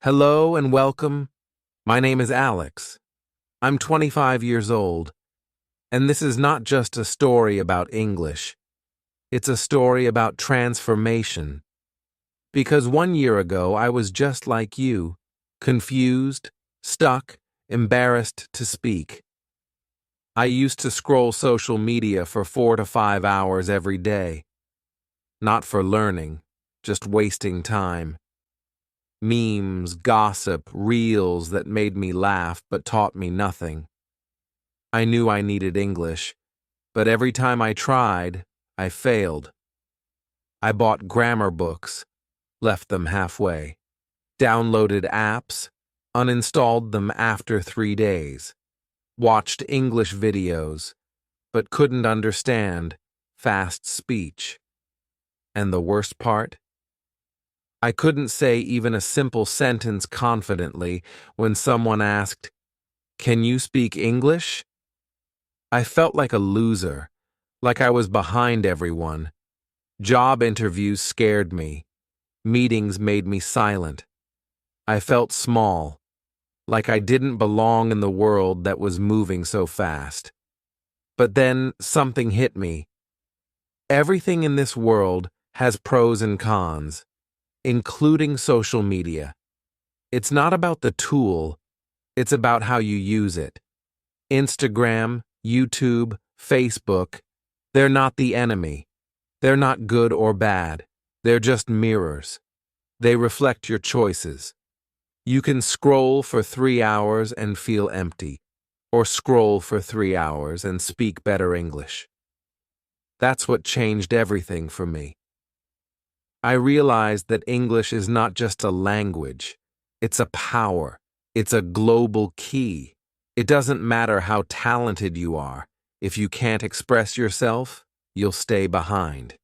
Hello and welcome. My name is Alex. I'm 25 years old, and this is not just a story about English. It's a story about transformation. Because 1 year ago, I was just like you, confused, stuck, embarrassed to speak. I used to scroll social media for 4 to 5 hours every day. Not for learning, just wasting time. Memes, gossip, reels that made me laugh but taught me nothing. I knew I needed English, but every time I tried, I failed. I bought grammar books, left them halfway, downloaded apps, uninstalled them after 3 days, watched English videos, but couldn't understand fast speech. And the worst part? I couldn't say even a simple sentence confidently when someone asked, "Can you speak English?" I felt like a loser, like I was behind everyone. Job interviews scared me. Meetings made me silent. I felt small, like I didn't belong in the world that was moving so fast. But then something hit me. Everything in this world has pros and cons, including social media. It's not about the tool, it's about how you use it. Instagram, YouTube, Facebook, they're not the enemy. They're not good or bad. They're just mirrors. They reflect your choices. You can scroll for 3 hours and feel empty, or scroll for 3 hours and speak better English. That's what changed everything for me. I realized that English is not just a language. It's a power. It's a global key. It doesn't matter how talented you are. If you can't express yourself, you'll stay behind.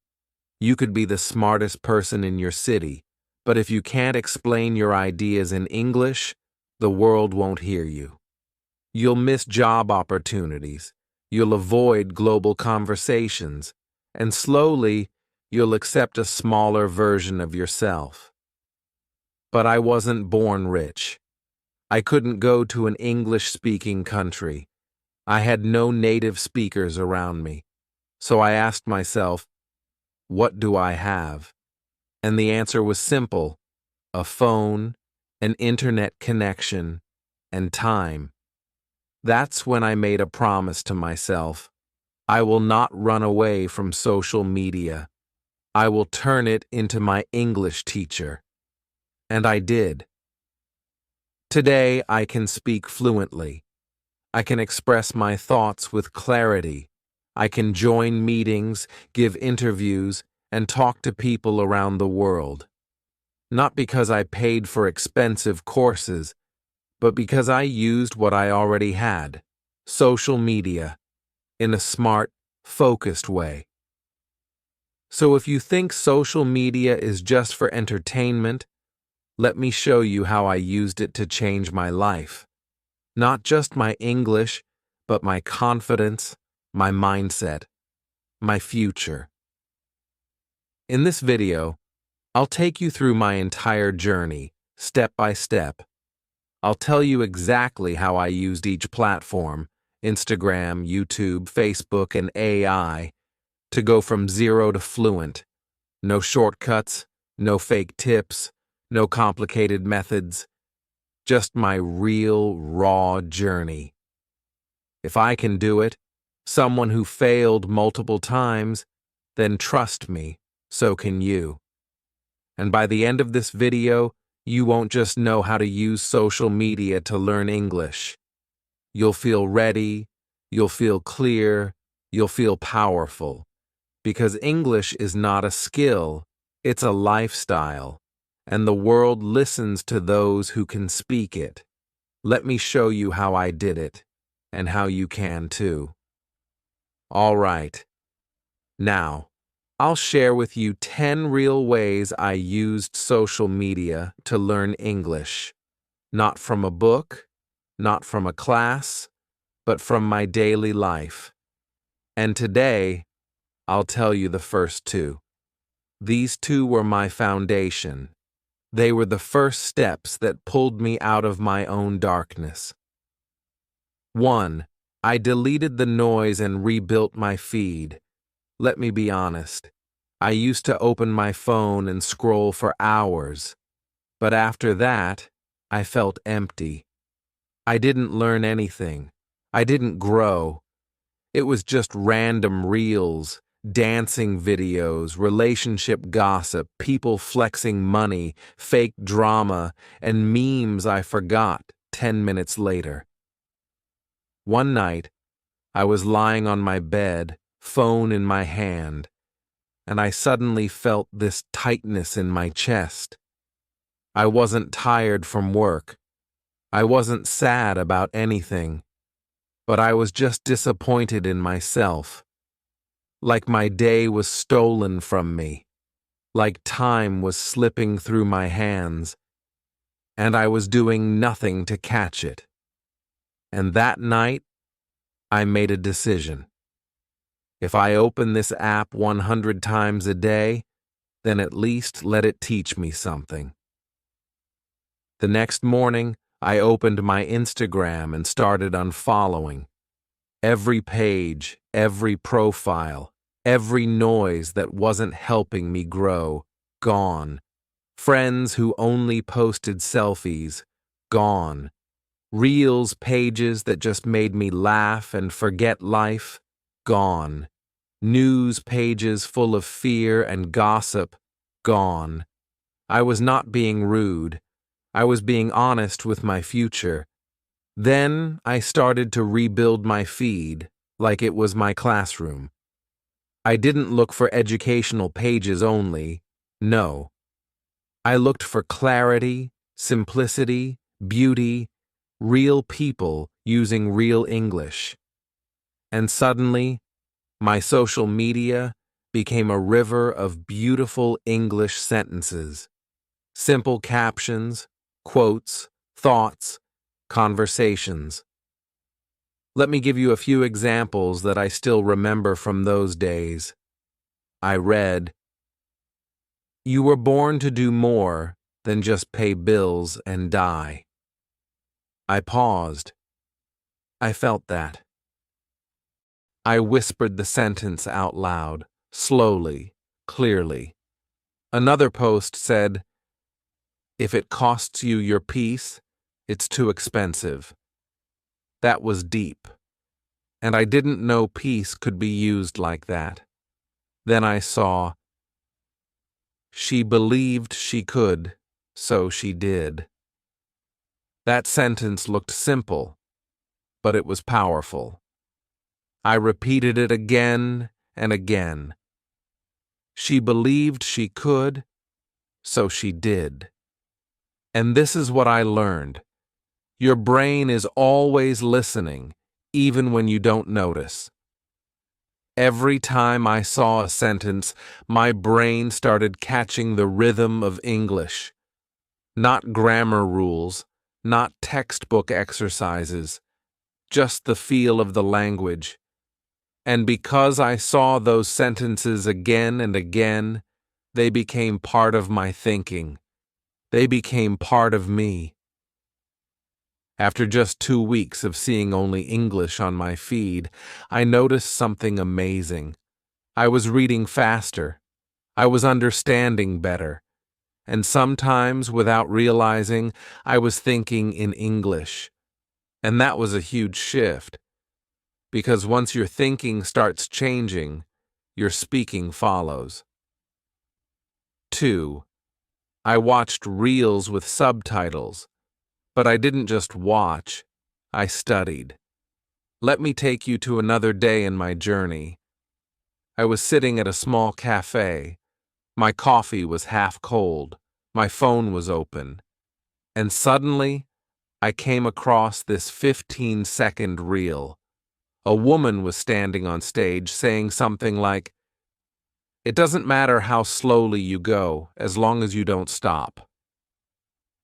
You could be the smartest person in your city, but if you can't explain your ideas in English, the world won't hear you. You'll miss job opportunities. You'll avoid global conversations. And slowly, you'll accept a smaller version of yourself. But I wasn't born rich. I couldn't go to an English-speaking country. I had no native speakers around me. So I asked myself, what do I have? And the answer was simple: a phone, an internet connection, and time. That's when I made a promise to myself. I will not run away from social media. I will turn it into my English teacher. And I did. Today, I can speak fluently. I can express my thoughts with clarity. I can join meetings, give interviews, and talk to people around the world. Not because I paid for expensive courses, but because I used what I already had, social media, in a smart, focused way. So if you think social media is just for entertainment, let me show you how I used it to change my life. Not just my English, but my confidence, my mindset, my future. In this video, I'll take you through my entire journey, step by step. I'll tell you exactly how I used each platform, Instagram, YouTube, Facebook, and AI, to go from zero to fluent. No shortcuts, no fake tips, no complicated methods. Just my real, raw journey. If I can do it, someone who failed multiple times, then trust me, so can you. And by the end of this video, you won't just know how to use social media to learn English. You'll feel ready, you'll feel clear, you'll feel powerful. Because English is not a skill, it's a lifestyle. And the world listens to those who can speak it. Let me show you how I did it, and how you can too. All right. Now, I'll share with you 10 real ways I used social media to learn English. Not from a book, not from a class, but from my daily life. And today, I'll tell you the first two. These two were my foundation. They were the first steps that pulled me out of my own darkness. 1. I deleted the noise and rebuilt my feed. Let me be honest. I used to open my phone and scroll for hours. But after that, I felt empty. I didn't learn anything. I didn't grow. It was just random reels, dancing videos, relationship gossip, people flexing money, fake drama, and memes I forgot 10 minutes later. One night, I was lying on my bed, phone in my hand, and I suddenly felt this tightness in my chest. I wasn't tired from work. I wasn't sad about anything, but I was just disappointed in myself. Like my day was stolen from me, like time was slipping through my hands, and I was doing nothing to catch it. And that night, I made a decision. If I open this app 100 times a day, then at least let it teach me something. The next morning, I opened my Instagram and started unfollowing. Every page, every profile, every noise that wasn't helping me grow, gone. Friends who only posted selfies, gone. Reels pages that just made me laugh and forget life, gone. News pages full of fear and gossip, gone. I was not being rude. I was being honest with my future. Then I started to rebuild my feed like it was my classroom. I didn't look for educational pages only. No. I looked for clarity, simplicity, beauty, real people using real English. And suddenly, my social media became a river of beautiful English sentences, simple captions, quotes, thoughts, conversations. Let me give you a few examples that I still remember from those days. I read, "You were born to do more than just pay bills and die." I paused. I felt that. I whispered the sentence out loud, slowly, clearly. Another post said, "If it costs you your peace, it's too expensive." That was deep, and I didn't know peace could be used like that. Then I saw, "She believed she could, so she did." That sentence looked simple, but it was powerful. I repeated it again and again. She believed she could, so she did. And this is what I learned. Your brain is always listening, even when you don't notice. Every time I saw a sentence, my brain started catching the rhythm of English. Not grammar rules, not textbook exercises, just the feel of the language. And because I saw those sentences again and again, they became part of my thinking. They became part of me. After just 2 weeks of seeing only English on my feed, I noticed something amazing. I was reading faster. I was understanding better. And sometimes, without realizing, I was thinking in English. And that was a huge shift. Because once your thinking starts changing, your speaking follows. 2. I watched reels with subtitles. But I didn't just watch, I studied. Let me take you to another day in my journey. I was sitting at a small cafe. My coffee was half cold. My phone was open. And suddenly, I came across this 15-second reel. A woman was standing on stage saying something like, "It doesn't matter how slowly you go, as long as you don't stop."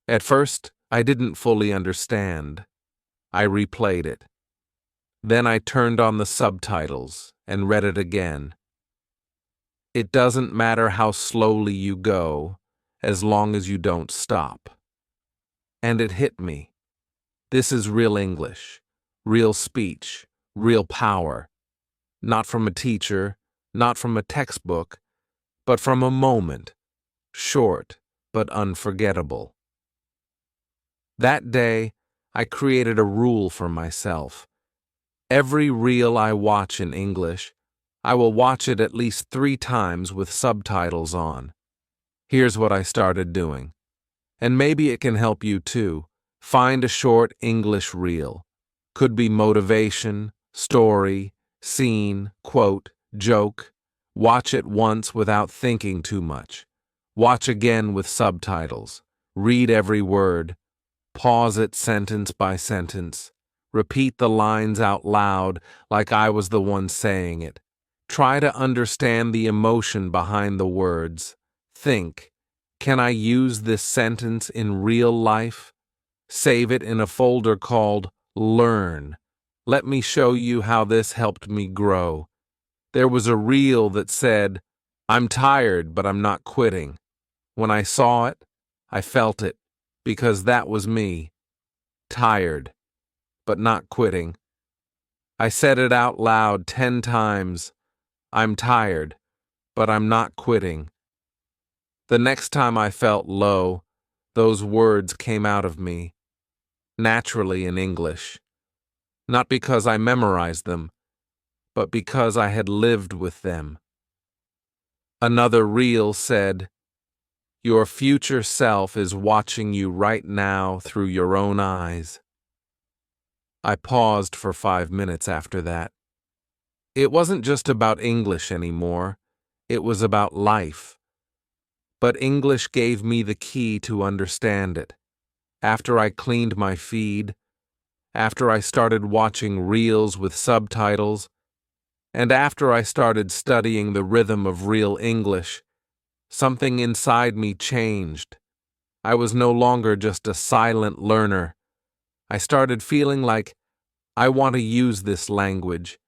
At first, I didn't fully understand. I replayed it. Then I turned on the subtitles and read it again. "It doesn't matter how slowly you go, as long as you don't stop. And it hit me. This is real English, real speech, real power. Not from a teacher, not from a textbook, but from a moment, short but unforgettable. That day, I created a rule for myself. Every reel I watch in English, I will watch it at least 3 times with subtitles on. Here's what I started doing. And maybe it can help you too. Find a short English reel. Could be motivation, story, scene, quote, joke. Watch it once without thinking too much. Watch again with subtitles. Read every word. Pause it sentence by sentence. Repeat the lines out loud like I was the one saying it. Try to understand the emotion behind the words. Think, can I use this sentence in real life? Save it in a folder called Learn. Let me show you how this helped me grow. There was a reel that said, I'm tired, but I'm not quitting. When I saw it, I felt it, because that was me. Tired, but not quitting. I said it out loud 10 times. I'm tired, but I'm not quitting. The next time I felt low, those words came out of me, naturally in English. Not because I memorized them, but because I had lived with them. Another reel said, your future self is watching you right now through your own eyes. I paused for 5 minutes after that. It wasn't just about English anymore. It was about life. But English gave me the key to understand it. After I cleaned my feed, after I started watching reels with subtitles, and after I started studying the rhythm of real English, something inside me changed. I was no longer just a silent learner. I started feeling like I want to use this language.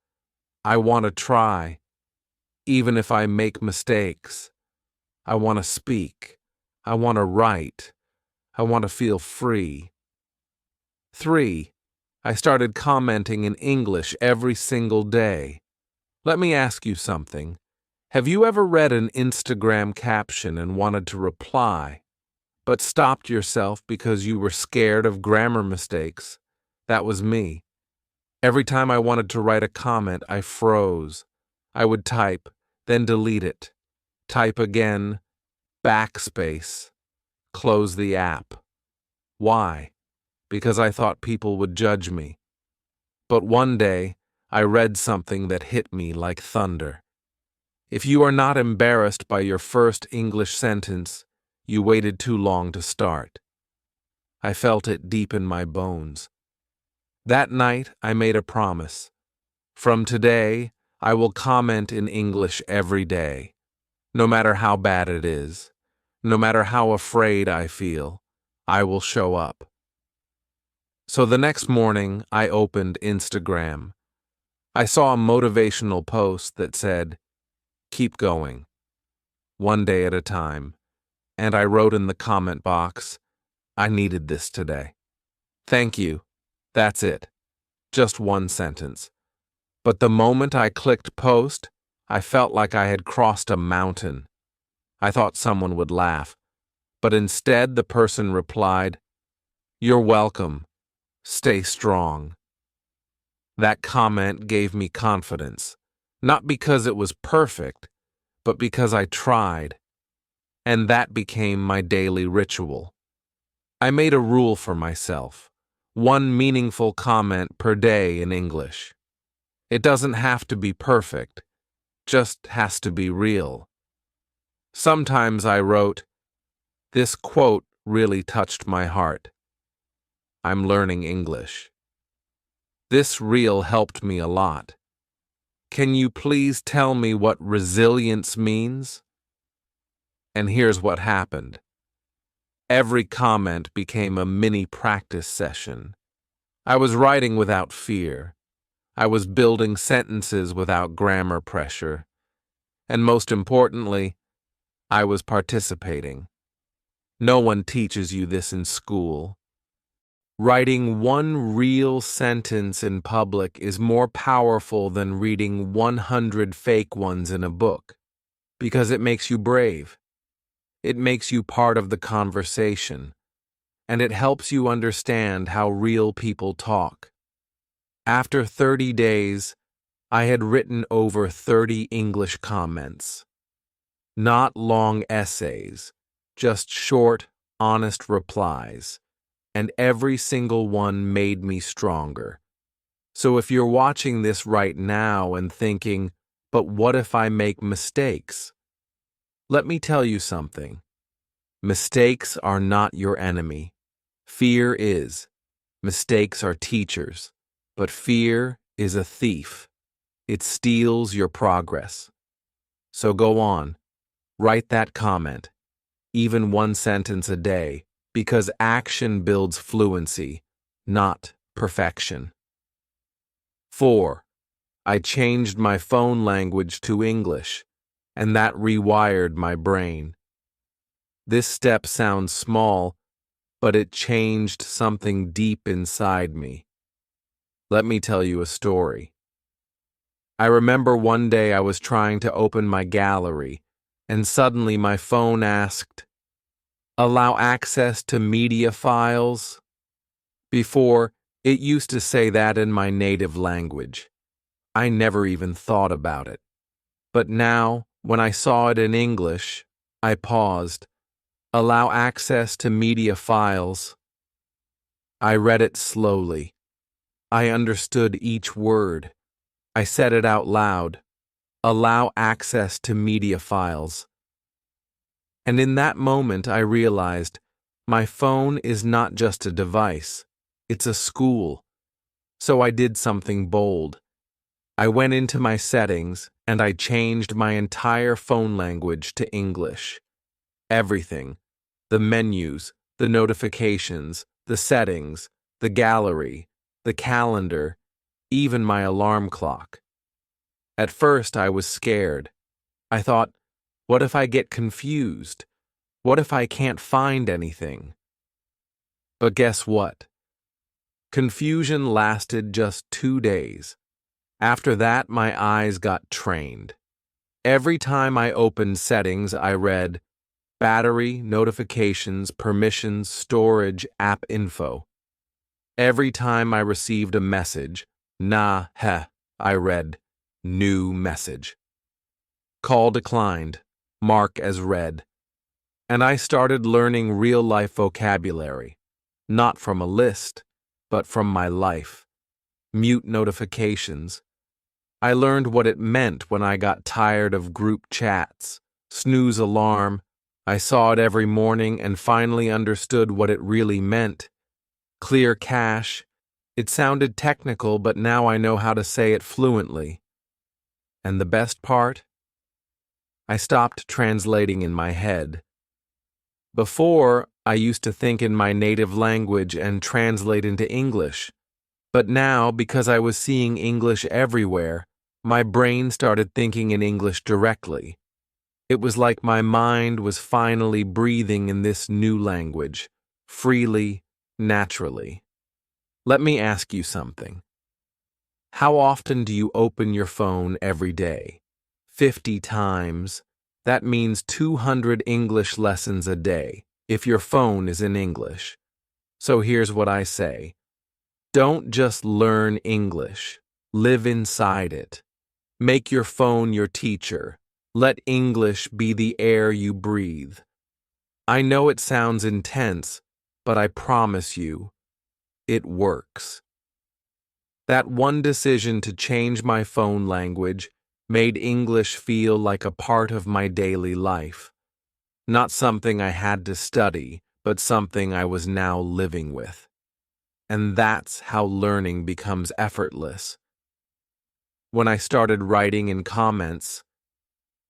I want to try, even if I make mistakes. I want to speak. I want to write. I want to feel free. 3. I started commenting in English every single day. Let me ask you something. Have you ever read an Instagram caption and wanted to reply, but stopped yourself because you were scared of grammar mistakes? That was me. Every time I wanted to write a comment, I froze. I would type, then delete it. Type again, backspace, close the app. Why? Because I thought people would judge me. But one day, I read something that hit me like thunder. If you are not embarrassed by your first English sentence, you waited too long to start. I felt it deep in my bones. That night, I made a promise. From today, I will comment in English every day, no matter how bad it is, no matter how afraid I feel, I will show up. So the next morning, I opened Instagram. I saw a motivational post that said, keep going, one day at a time, and I wrote in the comment box, I needed this today. Thank you. That's it. Just one sentence. But the moment I clicked post, I felt like I had crossed a mountain. I thought someone would laugh, but instead the person replied, you're welcome. Stay strong. That comment gave me confidence, not because it was perfect, but because I tried, and that became my daily ritual. I made a rule for myself, one meaningful comment per day in English. It doesn't have to be perfect, just has to be real. Sometimes I wrote, this quote really touched my heart. I'm learning English. This reel helped me a lot. Can you please tell me what resilience means? And here's what happened. Every comment became a mini practice session. I was writing without fear. I was building sentences without grammar pressure. And most importantly, I was participating. No one teaches you this in school. Writing one real sentence in public is more powerful than reading 100 fake ones in a book, because it makes you brave. It makes you part of the conversation, and it helps you understand how real people talk. After 30 days, I had written over 30 English comments. Not long essays, just short, honest replies, and every single one made me stronger. So if you're watching this right now and thinking, but what if I make mistakes? Let me tell you something. Mistakes are not your enemy. Fear is. Mistakes are teachers, but fear is a thief. It steals your progress. So go on, write that comment, even one sentence a day, because action builds fluency, not perfection. 4. I changed my phone language to English, and that rewired my brain. This step sounds small, but it changed something deep inside me. Let me tell you a story. I remember one day I was trying to open my gallery, and suddenly my phone asked, "Allow access to media files?" Before, it used to say that in my native language. I never even thought about it. But now, when I saw it in English, I paused. "Allow access to media files." I read it slowly. I understood each word. I said it out loud. Allow access to media files. And in that moment, I realized my phone is not just a device. It's a school. So I did something bold. I went into my settings and I changed my entire phone language to English. Everything. The menus, the notifications, the settings, the gallery, the calendar, even my alarm clock. At first, I was scared. I thought, what if I get confused? What if I can't find anything? But guess what? Confusion lasted just 2 days. After that, my eyes got trained. Every time I opened settings, I read battery, notifications, permissions, storage, app info. Every time I received a message, I read new message. Call declined, mark as read. And I started learning real-life vocabulary, not from a list, but from my life. Mute notifications. I learned what it meant when I got tired of group chats. Snooze alarm. I saw it every morning and finally understood what it really meant. Clear cache. It sounded technical, but now I know how to say it fluently. And the best part? I stopped translating in my head. Before, I used to think in my native language and translate into English. But now, because I was seeing English everywhere, my brain started thinking in English directly. It was like my mind was finally breathing in this new language, freely, naturally. Let me ask you something. How often do you open your phone every day? 50 times. That means 200 English lessons a day, if your phone is in English. So here's what I say. Don't just learn English. Live inside it. Make your phone your teacher. Let English be the air you breathe. I know it sounds intense, but I promise you, it works. That one decision to change my phone language made English feel like a part of my daily life. Not something I had to study, but something I was now living with. And that's how learning becomes effortless. When I started writing in comments,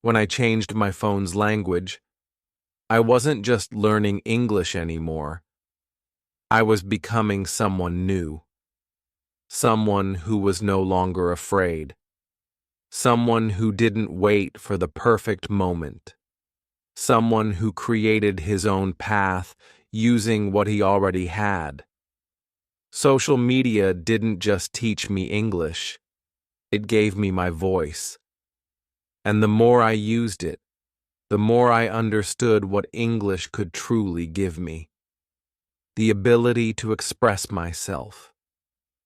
when I changed my phone's language, I wasn't just learning English anymore. I was becoming someone new. Someone who was no longer afraid. Someone who didn't wait for the perfect moment. someone who created his own path using what he already had. Social media didn't just teach me English, it gave me my voice. And the more I used it, the more I understood what English could truly give me. The ability to express myself,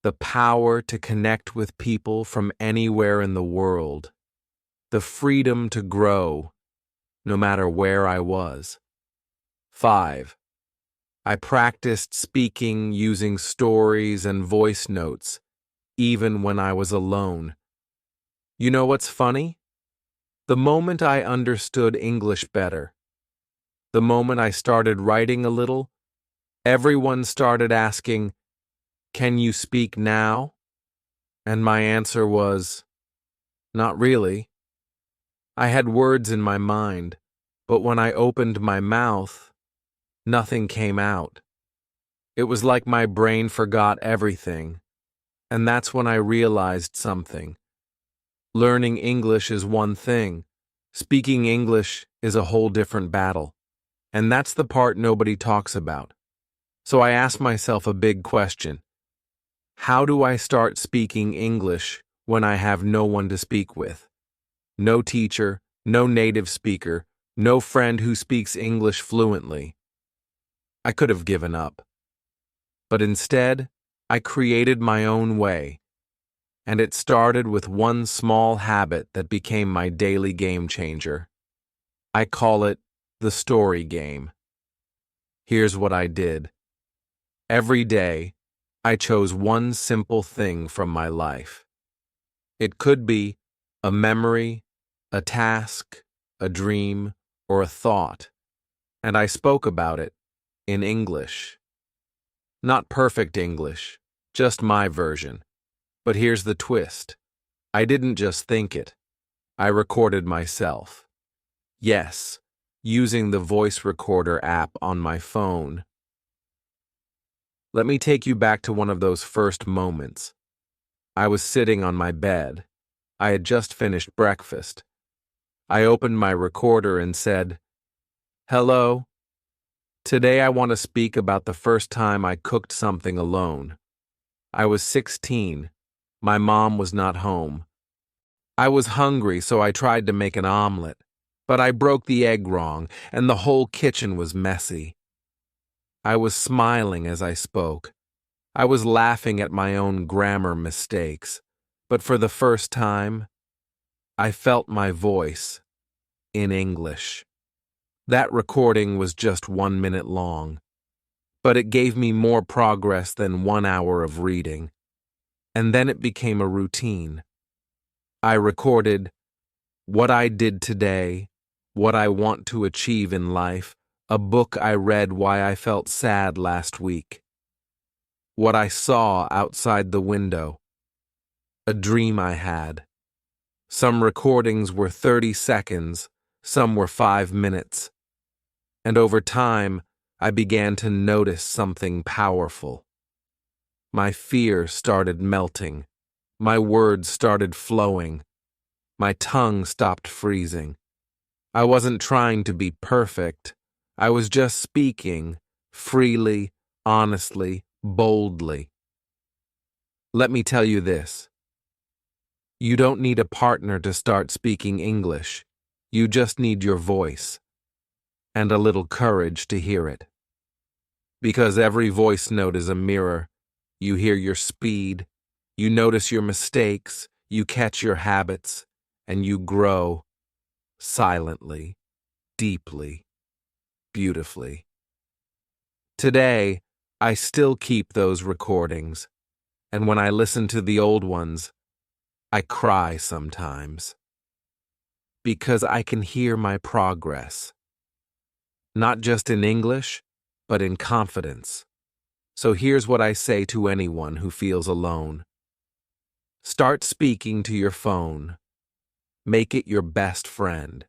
the power to connect with people from anywhere in the world, the freedom to grow, no matter where I was. 5. I practiced speaking using stories and voice notes, even when I was alone. You know what's funny? The moment I understood English better, the moment I started writing a little, everyone started asking, "Can you speak now?" And my answer was, "Not really." I had words in my mind, but when I opened my mouth, nothing came out. It was like my brain forgot everything, and that's when I realized something. Learning English is one thing. Speaking English is a whole different battle, and that's the part nobody talks about. So I asked myself a big question. How do I start speaking English when I have no one to speak with? No teacher, no native speaker, no friend who speaks English fluently. I could have given up. But instead, I created my own way, and it started with one small habit that became my daily game changer. I call it the story game. Here's what I did. Every day, I chose one simple thing from my life. It could be a memory, a task, a dream, or a thought, and I spoke about it in English. Not perfect English, just my version. But here's the twist. I didn't just think it. I recorded myself. Yes, using the voice recorder app on my phone. Let me take you back to one of those first moments. I was sitting on my bed. I had just finished breakfast. I opened my recorder and said, "Hello. Today I want to speak about the first time I cooked something alone. I was 16. My mom was not home. I was hungry, so I tried to make an omelet, but I broke the egg wrong, and the whole kitchen was messy. I was smiling as I spoke. I was laughing at my own grammar mistakes, but for the first time, I felt my voice in English. That recording was just 1 minute long, but it gave me more progress than 1 hour of reading. And then it became a routine. I recorded what I did today, what I want to achieve in life, a book I read why I felt sad last week, what I saw outside the window, a dream I had. Some recordings were 30 seconds, some were 5 minutes. And over time, I began to notice something powerful. My fear started melting. My words started flowing. My tongue stopped freezing. I wasn't trying to be perfect. I was just speaking, freely, honestly, boldly. Let me tell you this. You don't need a partner to start speaking English. You just need your voice and a little courage to hear it. Because every voice note is a mirror. You hear your speed, you notice your mistakes, you catch your habits, and you grow silently, deeply, beautifully. Today, I still keep those recordings, and when I listen to the old ones, I cry sometimes. Because I can hear my progress. Not just in English, but in confidence. So here's what I say to anyone who feels alone. Start speaking to your phone. Make it your best friend.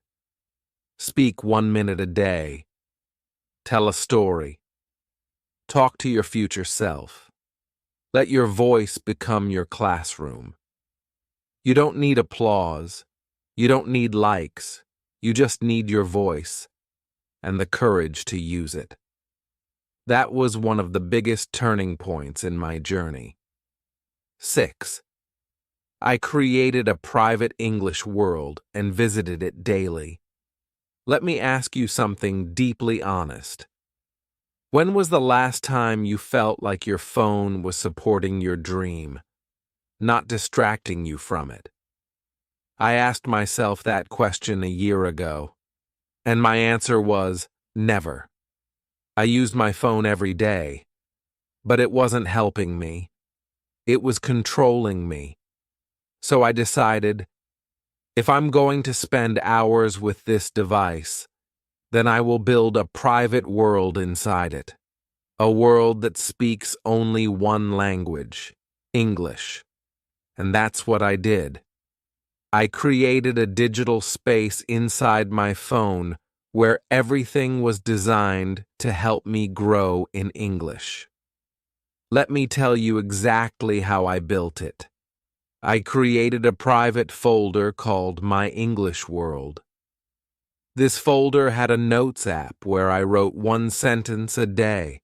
Speak 1 minute a day. Tell a story. Talk to your future self. Let your voice become your classroom. You don't need applause. You don't need likes. You just need your voice. and the courage to use it. That was one of the biggest turning points in my journey. 6. I created a private English world and visited it daily. Let me ask you something deeply honest. When was the last time you felt like your phone was supporting your dream, not distracting you from it? I asked myself that question a year ago, and my answer was never. I used my phone every day, but it wasn't helping me. It was controlling me. So I decided, if I'm going to spend hours with this device, then I will build a private world inside it. A world that speaks only one language, English. And that's what I did. I created a digital space inside my phone where everything was designed to help me grow in English. Let me tell you exactly how I built it. I created a private folder called My English World. This folder had a notes app where I wrote one sentence a day,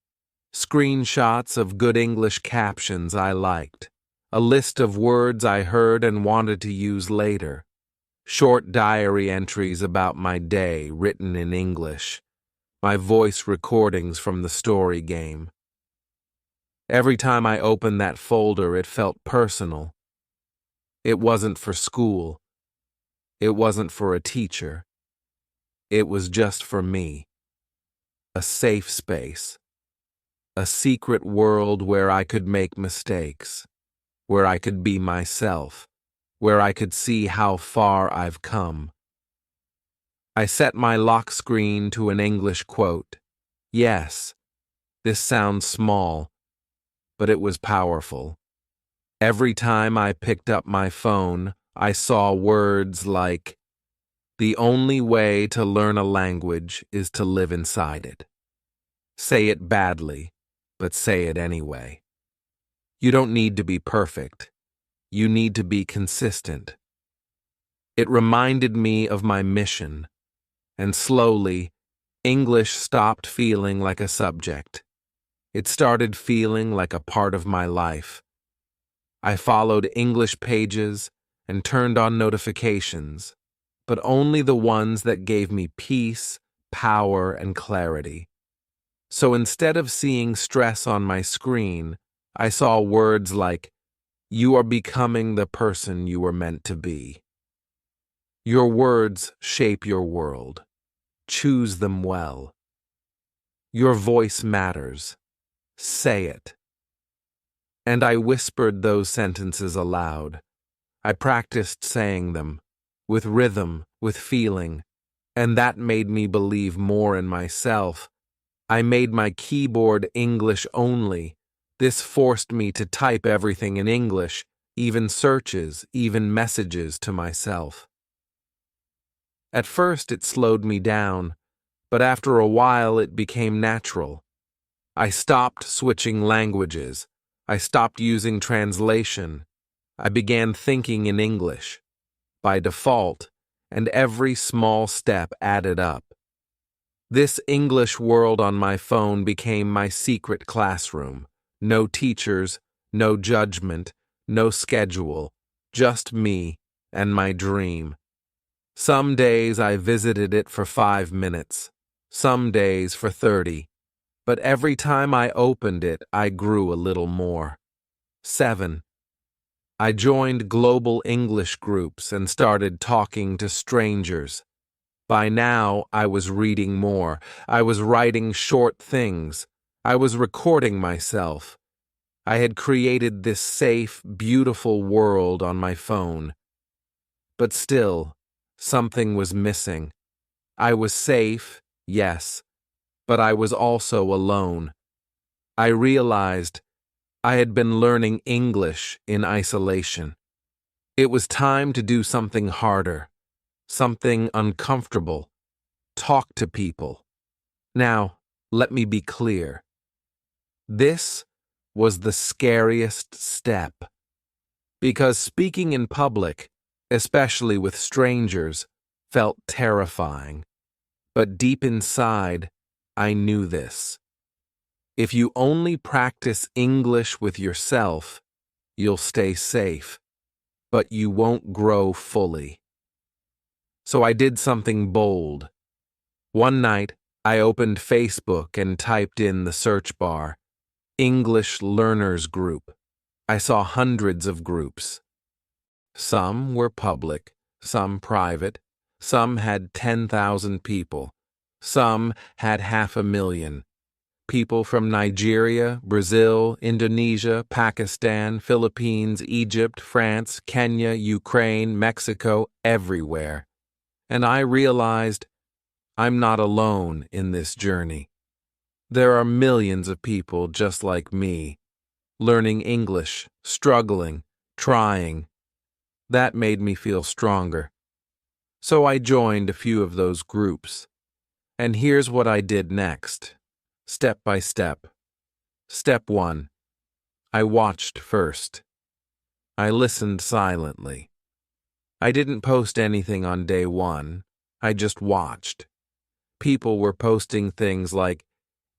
screenshots of good English captions I liked, a list of words I heard and wanted to use later, short diary entries about my day written in English, my voice recordings from the story game. Every time I opened that folder, it felt personal. It wasn't for school. It wasn't for a teacher. It was just for me. A safe space. A secret world where I could make mistakes, where I could be myself, where I could see how far I've come. I set my lock screen to an English quote. Yes, this sounds small, but it was powerful. Every time I picked up my phone, I saw words like, "The only way to learn a language is to live inside it." Say it badly, but say it anyway. You don't need to be perfect. You need to be consistent. It reminded me of my mission, and slowly, English stopped feeling like a subject. It started feeling like a part of my life. I followed English pages and turned on notifications, but only the ones that gave me peace, power, and clarity. So instead of seeing stress on my screen, I saw words like, "You are becoming the person you were meant to be." Your words shape your world. Choose them well. Your voice matters. Say it. And I whispered those sentences aloud. I practiced saying them, with rhythm, with feeling, and that made me believe more in myself. I made my keyboard English only. This forced me to type everything in English, even searches, even messages to myself. At first it slowed me down, but after a while it became natural. I stopped switching languages. I stopped using translation. I began thinking in English, by default, and every small step added up. This English world on my phone became my secret classroom. No teachers, no judgment, no schedule, just me and my dream. Some days I visited it for 5 minutes, some days for 30, but every time I opened it, I grew a little more. 7. I joined global English groups and started talking to strangers. By now, I was reading more. I was writing short things. I was recording myself. I had created this safe, beautiful world on my phone. But still, something was missing. I was safe, yes, but I was also alone. I realized I had been learning English in isolation. It was time to do something harder, something uncomfortable. Talk to people. Now, let me be clear. This was the scariest step, because speaking in public, especially with strangers, felt terrifying. But deep inside, I knew this. If you only practice English with yourself, you'll stay safe, but you won't grow fully. So I did something bold. One night, I opened Facebook and typed in the search bar, English Learners Group. I saw hundreds of groups. Some were public, some private, some had 10,000 people, some had 500,000. People from Nigeria, Brazil, Indonesia, Pakistan, Philippines, Egypt, France, Kenya, Ukraine, Mexico, everywhere. And I realized I'm not alone in this journey. There are millions of people just like me, learning English, struggling, trying. That made me feel stronger. So I joined a few of those groups. And here's what I did next, step by step. Step 1. I watched first. I listened silently. I didn't post anything on day 1. I just watched. People were posting things like,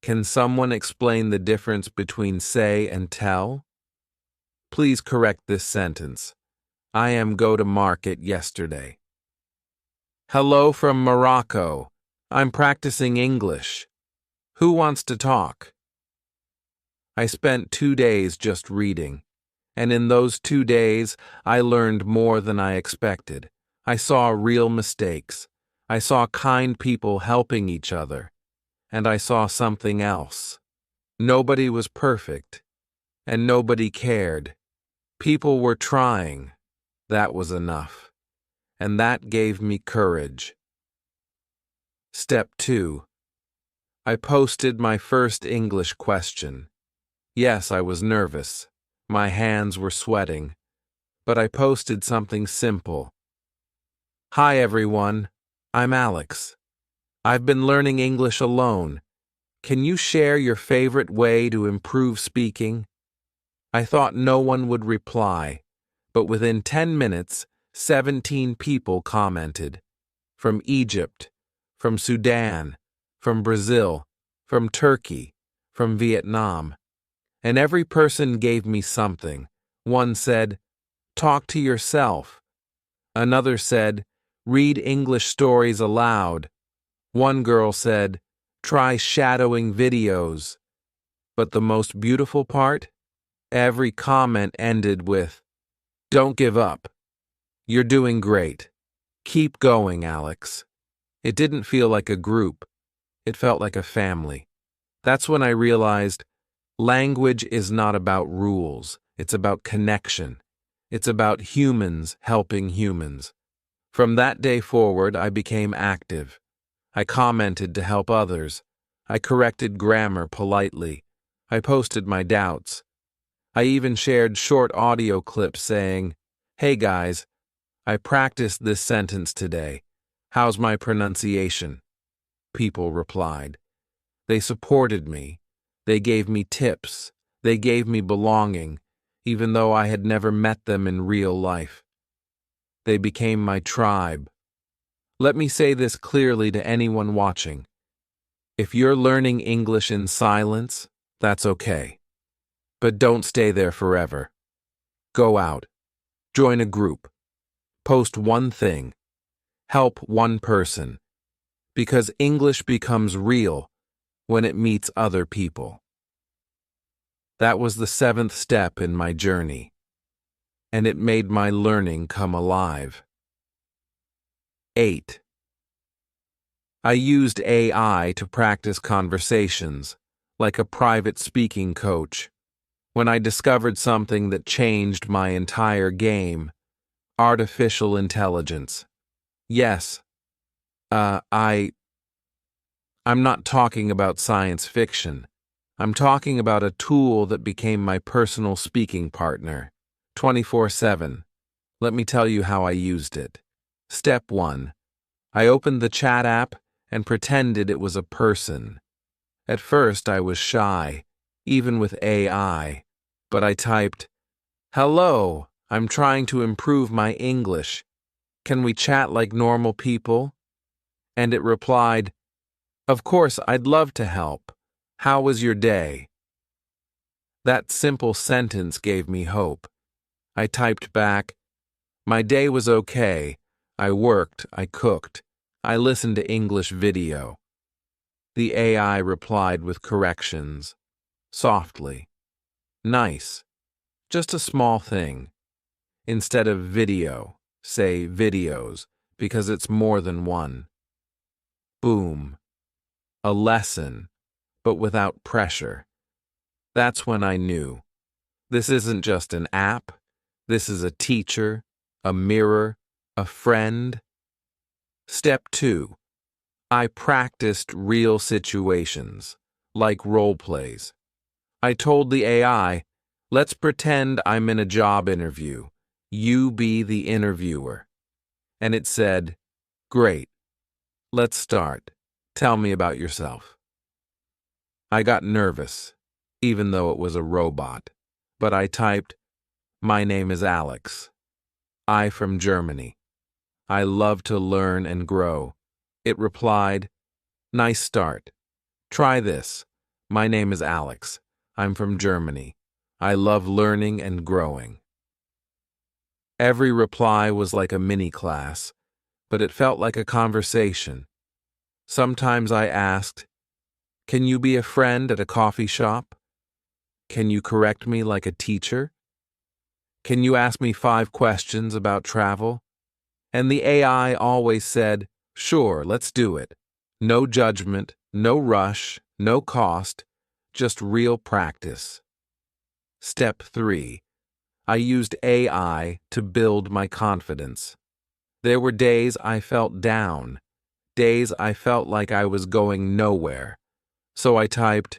"Can someone explain the difference between say and tell? Please correct this sentence. I am go to market yesterday. Hello from Morocco. I'm practicing English. Who wants to talk?" I spent 2 days just reading, and in those 2 days, I learned more than I expected. I saw real mistakes. I saw kind people helping each other. And I saw something else. Nobody was perfect, and nobody cared. People were trying. That was enough. And that gave me courage. Step 2. I posted my first English question. Yes, I was nervous. My hands were sweating. But I posted something simple. Hi everyone, I'm Alex. I've been learning English alone. Can you share your favorite way to improve speaking? I thought no one would reply, but within 10 minutes, 17 people commented. From Egypt, from Sudan, from Brazil, from Turkey, from Vietnam. And every person gave me something. One said, "Talk to yourself." Another said, "Read English stories aloud." One girl said, "Try shadowing videos." But the most beautiful part? Every comment ended with, "Don't give up. You're doing great. Keep going, Alex." It didn't feel like a group. It felt like a family. That's when I realized language is not about rules. It's about connection. It's about humans helping humans. From that day forward, I became active. I commented to help others. I corrected grammar politely. I posted my doubts. I even shared short audio clips saying, "Hey guys, I practiced this sentence today. How's my pronunciation?" People replied. They supported me. They gave me tips. They gave me belonging, even though I had never met them in real life. They became my tribe. Let me say this clearly to anyone watching. If you're learning English in silence, that's okay. But don't stay there forever. Go out. Join a group. Post one thing. Help one person. Because English becomes real when it meets other people. That was the 7th step in my journey, and it made my learning come alive. 8. I used AI to practice conversations, like a private speaking coach. When I discovered something that changed my entire game, artificial intelligence. Yes, I'm not talking about science fiction. I'm talking about a tool that became my personal speaking partner, 24/7. Let me tell you how I used it. Step 1. I opened the chat app and pretended it was a person. At first, I was shy, even with AI, but I typed, "Hello, I'm trying to improve my English. Can we chat like normal people?" And it replied, Of course, I'd love to help. How was your day? That simple sentence gave me hope. I typed back, my day was okay. I worked, I cooked, I listened to English video. The AI replied with corrections, softly. Nice. Just a small thing. Instead of video, say videos, because it's more than one. Boom. A lesson, but without pressure. That's when I knew. This isn't just an app. This is a teacher, a mirror, a friend. Step 2. I practiced real situations, like role plays. I told the AI, let's pretend I'm in a job interview. You be the interviewer. And it said, great. Let's start. Tell me about yourself. I got nervous, even though it was a robot, but I typed, my name is Alex. I from Germany. I love to learn and grow. It replied, nice start. Try this. My name is Alex. I'm from Germany. I love learning and growing. Every reply was like a mini class, but it felt like a conversation. Sometimes I asked, can you be a friend at a coffee shop? Can you correct me like a teacher? Can you ask me 5 questions about travel? And the AI always said, sure, let's do it. No judgment, no rush, no cost, just real practice. Step 3. I used AI to build my confidence. There were days I felt down, days I felt like I was going nowhere. So I typed,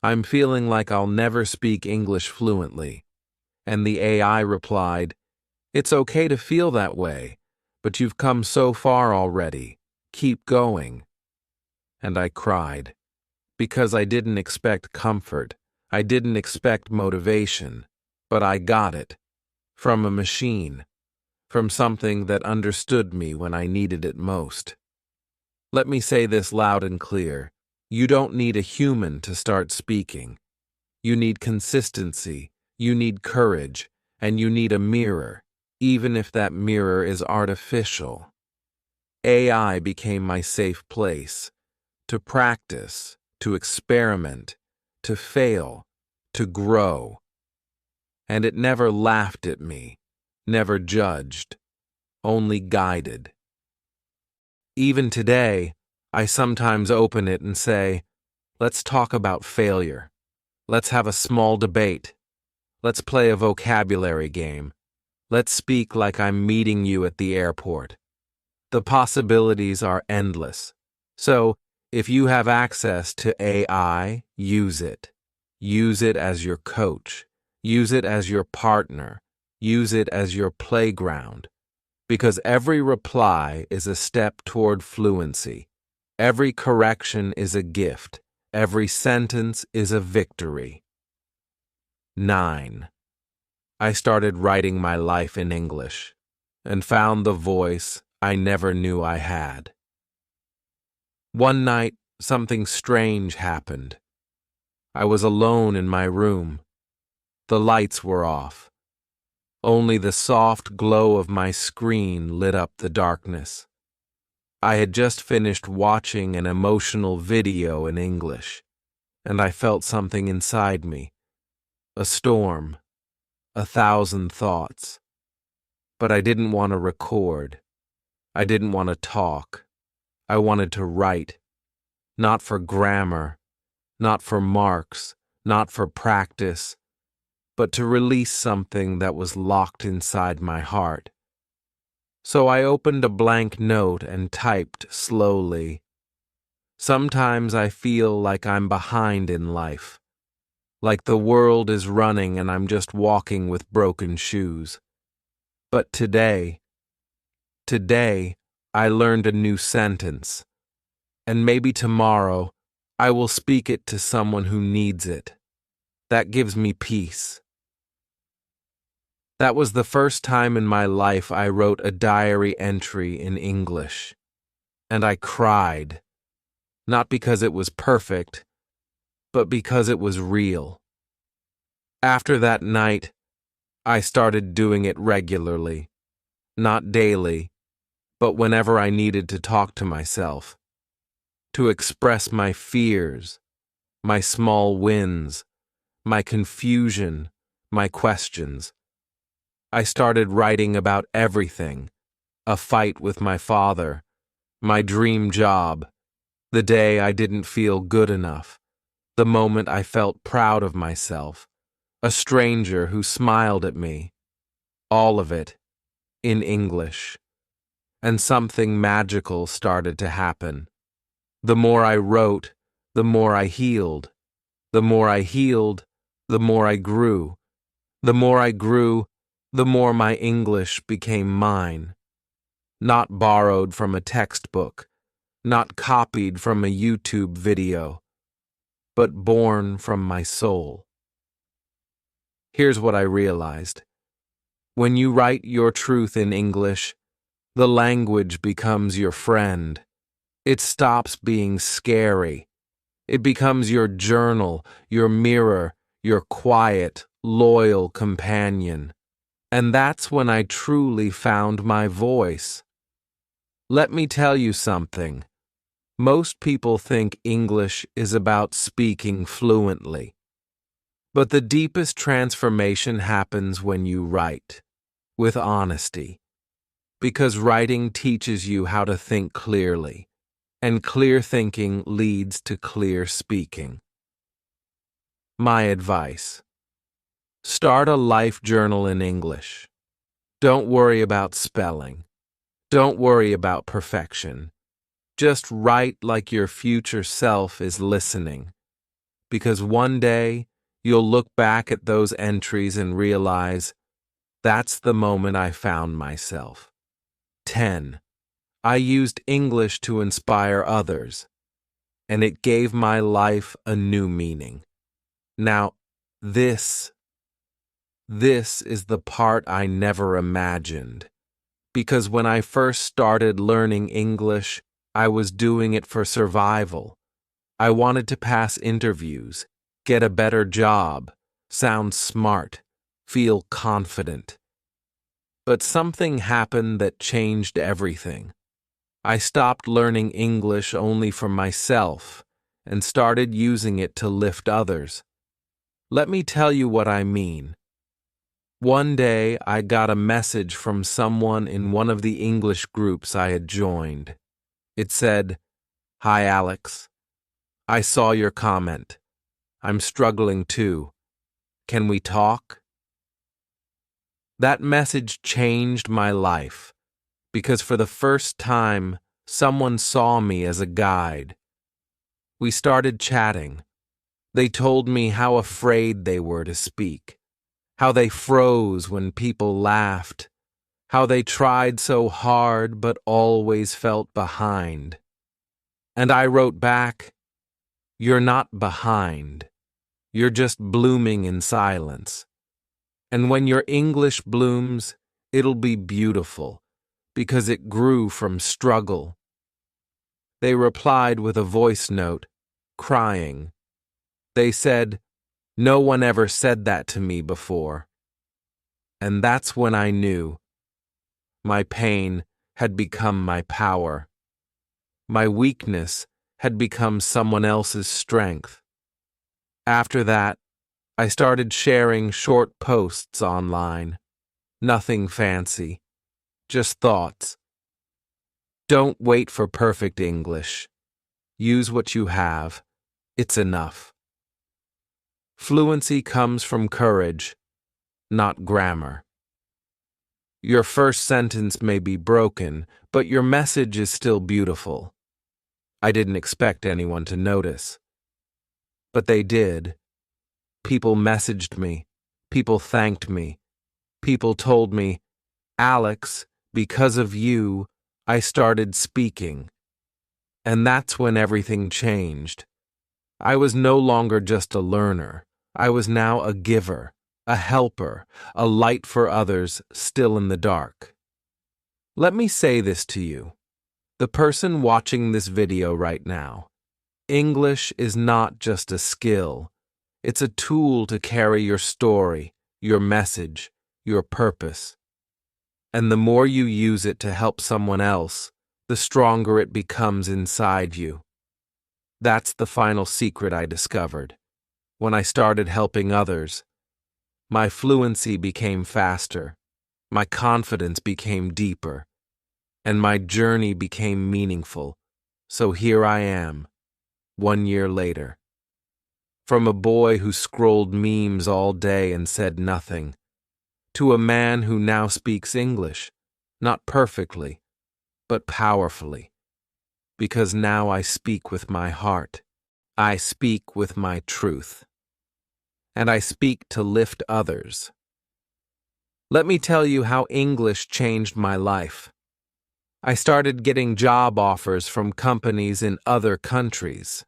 I'm feeling like I'll never speak English fluently. And the AI replied, it's okay to feel that way, but you've come so far already. Keep going. And I cried, because I didn't expect comfort. I didn't expect motivation, but I got it. From a machine. From something that understood me when I needed it most. Let me say this loud and clear. You don't need a human to start speaking. You need consistency, you need courage, and you need a mirror, even if that mirror is artificial. AI became my safe place, to practice, to experiment, to fail, to grow. And it never laughed at me, never judged, only guided. Even today, I sometimes open it and say, let's talk about failure. Let's have a small debate. Let's play a vocabulary game. Let's speak like I'm meeting you at the airport. The possibilities are endless. So, if you have access to AI, use it. Use it as your coach. Use it as your partner. Use it as your playground. Because every reply is a step toward fluency. Every correction is a gift. Every sentence is a victory. 9. I started writing my life in English and found the voice I never knew I had. One night, something strange happened. I was alone in my room. The lights were off. Only the soft glow of my screen lit up the darkness. I had just finished watching an emotional video in English, and I felt something inside me. A storm, 1,000 thoughts. But I didn't want to record. I didn't want to talk. I wanted to write. Not for grammar, not for marks, not for practice, but to release something that was locked inside my heart. So I opened a blank note and typed slowly. Sometimes I feel like I'm behind in life, like the world is running and I'm just walking with broken shoes. But today, I learned a new sentence, and maybe tomorrow I will speak it to someone who needs it. That gives me peace. That was the first time in my life I wrote a diary entry in English, and I cried. not because it was perfect, but because it was real. After that night, I started doing it regularly, not daily, but whenever I needed to talk to myself, to express my fears, my small wins, my confusion, my questions. I started writing about everything: a fight with my father, my dream job, the day I didn't feel good enough, the moment I felt proud of myself, a stranger who smiled at me. All of it in English. And something magical started to happen. The more I wrote, the more I healed. The more I healed, the more I grew. The more I grew, the more my English became mine. Not borrowed from a textbook, not copied from a YouTube video, but born from my soul. Here's what I realized. When you write your truth in English, the language becomes your friend. It stops being scary. It becomes your journal, your mirror, your quiet, loyal companion. And that's when I truly found my voice. Let me tell you something. Most people think English is about speaking fluently. But the deepest transformation happens when you write, with honesty. Because writing teaches you how to think clearly, and clear thinking leads to clear speaking. My advice: start a life journal in English. Don't worry about spelling. Don't worry about perfection. Just write like your future self is listening. Because one day, you'll look back at those entries and realize, that's the moment I found myself. 10. I used English to inspire others, and it gave my life a new meaning. Now, this is the part I never imagined. Because when I first started learning English, I was doing it for survival. I wanted to pass interviews, get a better job, sound smart, feel confident. But something happened that changed everything. I stopped learning English only for myself and started using it to lift others. Let me tell you what I mean. One day, I got a message from someone in one of the English groups I had joined. It said, "Hi, Alex. I saw your comment. I'm struggling too. Can we talk?" That message changed my life, because for the first time, someone saw me as a guide. We started chatting. They told me how afraid they were to speak, how they froze when people laughed, how they tried so hard but always felt behind. And I wrote back, "You're not behind. You're just blooming in silence. And when your English blooms, it'll be beautiful, because it grew from struggle." They replied with a voice note, crying. They said, "No one ever said that to me before." And that's when I knew. My pain had become my power. My weakness had become someone else's strength. After that, I started sharing short posts online. Nothing fancy, just thoughts. Don't wait for perfect English. Use what you have. It's enough. Fluency comes from courage, not grammar. Your first sentence may be broken, but your message is still beautiful. I didn't expect anyone to notice. But they did. People messaged me. People thanked me. People told me, "Alex, because of you, I started speaking." And that's when everything changed. I was no longer just a learner. I was now a giver, a helper, a light for others still in the dark. Let me say this to you, the person watching this video right now. English is not just a skill. It's a tool to carry your story, your message, your purpose. And the more you use it to help someone else, the stronger it becomes inside you. That's the final secret I discovered. When I started helping others, my fluency became faster, my confidence became deeper, and my journey became meaningful. So here I am, 1 year later. From a boy who scrolled memes all day and said nothing, to a man who now speaks English, not perfectly, but powerfully. Because now I speak with my heart. I speak with my truth. And I speak to lift others. Let me tell you how English changed my life. I started getting job offers from companies in other countries.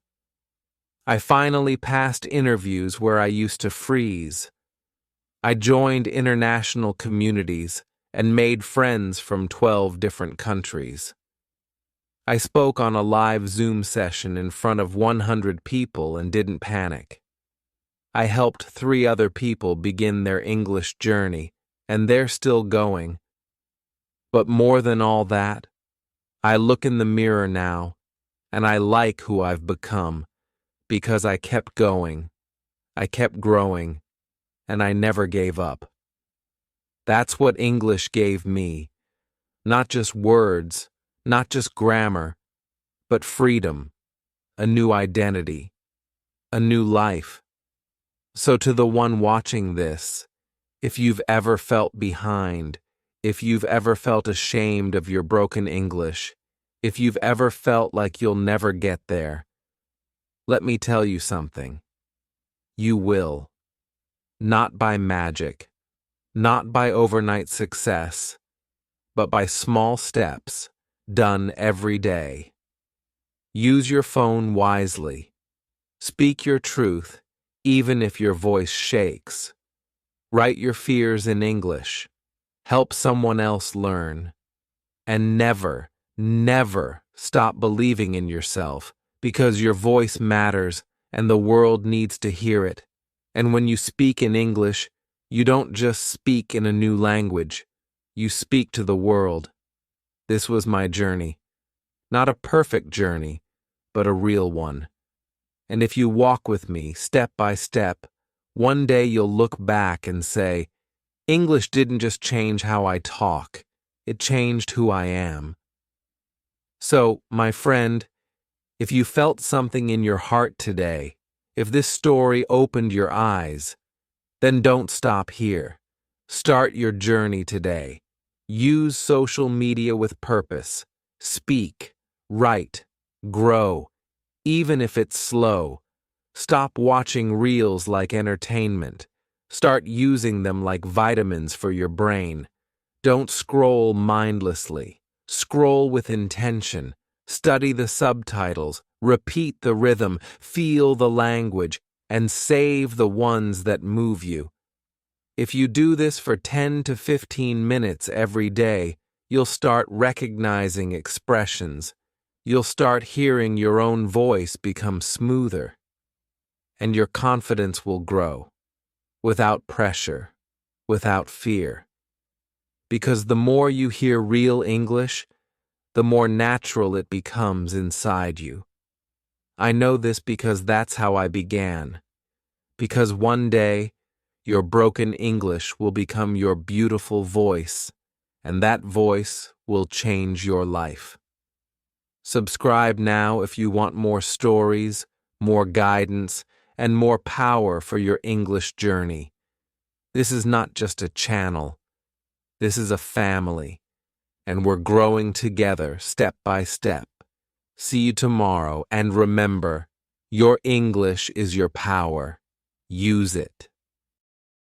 I finally passed interviews where I used to freeze. I joined international communities and made friends from 12 different countries. I spoke on a live Zoom session in front of 100 people and didn't panic. I helped 3 other people begin their English journey, and they're still going. But more than all that, I look in the mirror now, and I like who I've become, because I kept going, I kept growing, and I never gave up. That's what English gave me. Not just words, not just grammar, but freedom, a new identity, a new life. So to the one watching this, if you've ever felt behind, if you've ever felt ashamed of your broken English, if you've ever felt like you'll never get there, let me tell you something. You will. Not by magic, not by overnight success, but by small steps done every day. Use your phone wisely. Speak your truth, even if your voice shakes. Write your fears in English. Help someone else learn. And never, never stop believing in yourself, because your voice matters and the world needs to hear it. And when you speak in English, you don't just speak in a new language. You speak to the world. This was my journey. Not a perfect journey, but a real one. And if you walk with me, step by step, one day you'll look back and say, English didn't just change how I talk, it changed who I am. So, my friend, if you felt something in your heart today, if this story opened your eyes, then don't stop here. Start your journey today. Use social media with purpose. Speak, write, grow, even if it's slow. Stop watching reels like entertainment. Start using them like vitamins for your brain. Don't scroll mindlessly. Scroll with intention. Study the subtitles. Repeat the rhythm. Feel the language. And save the ones that move you. If you do this for 10 to 15 minutes every day, you'll start recognizing expressions. You'll start hearing your own voice become smoother. And your confidence will grow, without pressure, without fear. Because the more you hear real English, the more natural it becomes inside you. I know this because that's how I began. Because one day, your broken English will become your beautiful voice, and that voice will change your life. Subscribe now if you want more stories, more guidance, and more power for your English journey. This is not just a channel. This is a family, and we're growing together step by step. See you tomorrow, and remember, your English is your power. Use it.